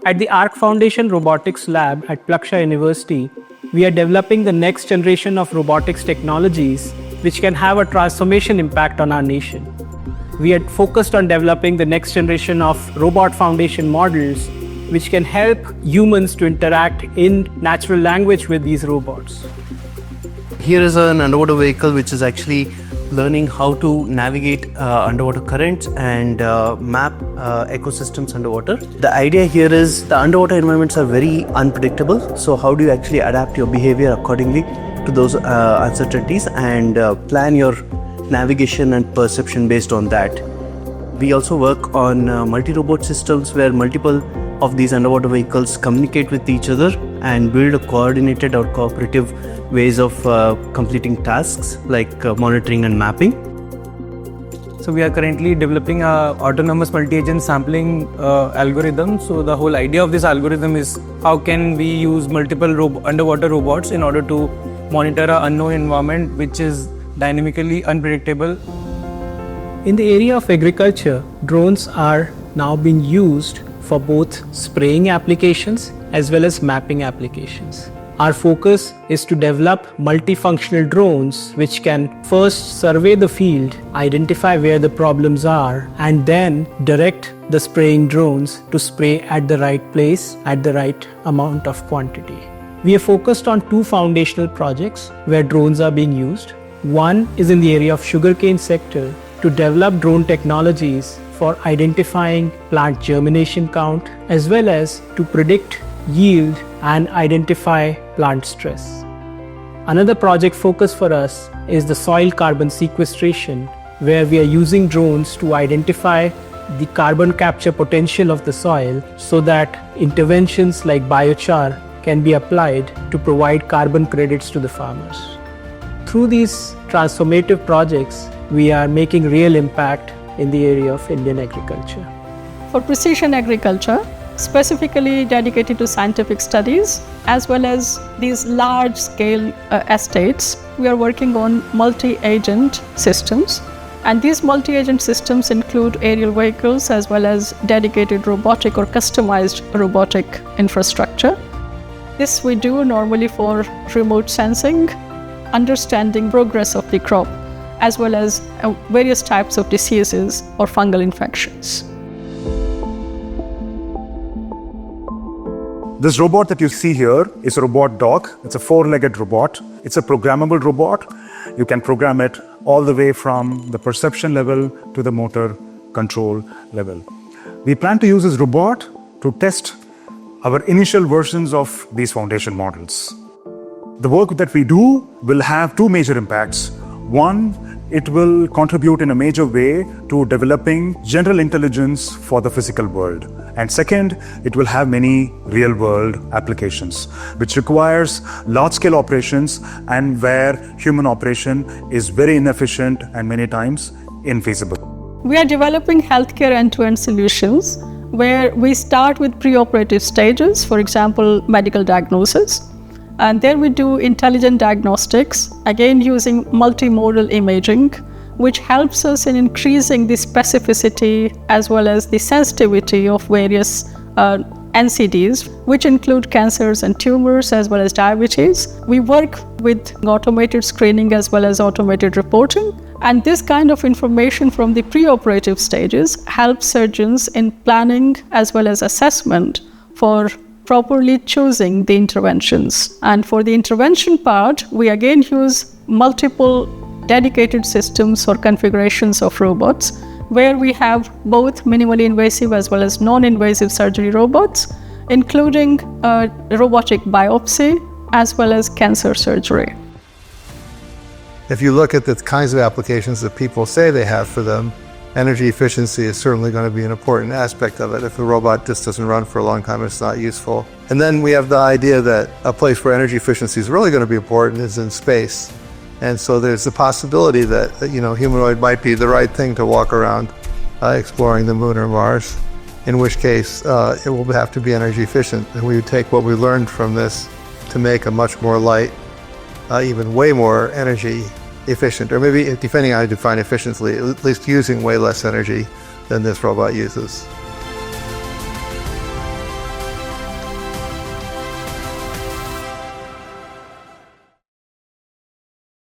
At the ARK Foundation Robotics Lab at Plaksha University, we are developing the next generation of robotics technologies which can have a transformation impact on our nation. We are focused on developing the next generation of robot foundation models which can help humans to interact in natural language with these robots. Here is an underwater vehicle which is actually learning how to navigate underwater currents and map ecosystems underwater. The idea here is the underwater environments are very unpredictable. So how do you actually adapt your behavior accordingly to those uncertainties and plan your navigation and perception based on that. We also work on multi-robot systems where multiple of these underwater vehicles communicate with each other and build a coordinated or cooperative ways of completing tasks like monitoring and mapping. So we are currently developing a autonomous multi-agent sampling algorithm. So the whole idea of this algorithm is how can we use multiple underwater robots in order to monitor an unknown environment which is dynamically unpredictable. In the area of agriculture, drones are now being used for both spraying applications as well as mapping applications. Our focus is to develop multifunctional drones which can first survey the field, identify where the problems are, and then direct the spraying drones to spray at the right place at the right amount of quantity. We are focused on two foundational projects where drones are being used. One is in the area of sugarcane sector to develop drone technologies for identifying plant germination count as well as to predict yield and identify plant stress. Another project focus for us is the soil carbon sequestration, where we are using drones to identify the carbon capture potential of the soil so that interventions like biochar can be applied to provide carbon credits to the farmers. Through these transformative projects, we are making real impact in the area of Indian agriculture. For precision agriculture, specifically dedicated to scientific studies, as well as these large-scale estates, we are working on multi-agent systems. And these multi-agent systems include aerial vehicles as well as dedicated robotic or customized robotic infrastructure. This we do normally for remote sensing, understanding progress of the crop, as well as various types of diseases or fungal infections. This robot that you see here is a robot dog. It's a four-legged robot. It's a programmable robot. You can program it all the way from the perception level to the motor control level. We plan to use this robot to test our initial versions of these foundation models. The work that we do will have two major impacts. One, it will contribute in a major way to developing general intelligence for the physical world. And second, it will have many real-world applications, which requires large-scale operations and where human operation is very inefficient and many times infeasible. We are developing healthcare end-to-end solutions where we start with preoperative stages, for example, medical diagnosis. And there we do intelligent diagnostics, again using multimodal imaging, which helps us in increasing the specificity as well as the sensitivity of various NCDs, which include cancers and tumors as well as diabetes. We work with automated screening as well as automated reporting. And this kind of information from the preoperative stages helps surgeons in planning as well as assessment for properly choosing the interventions. And for the intervention part, we again use multiple dedicated systems or configurations of robots, where we have both minimally invasive as well as non-invasive surgery robots, including robotic biopsy as well as cancer surgery. If you look at the kinds of applications that people say they have for them, energy efficiency is certainly going to be an important aspect of it. If a robot just doesn't run for a long time, it's not useful. And then we have the idea that a place where energy efficiency is really going to be important is in space. And so there's the possibility that, humanoid might be the right thing to walk around exploring the moon or Mars, in which case it will have to be energy efficient. And we would take what we learned from this to make a much more light, even way more energy efficient, or maybe, depending on how you define efficiently, at least using way less energy than this robot uses.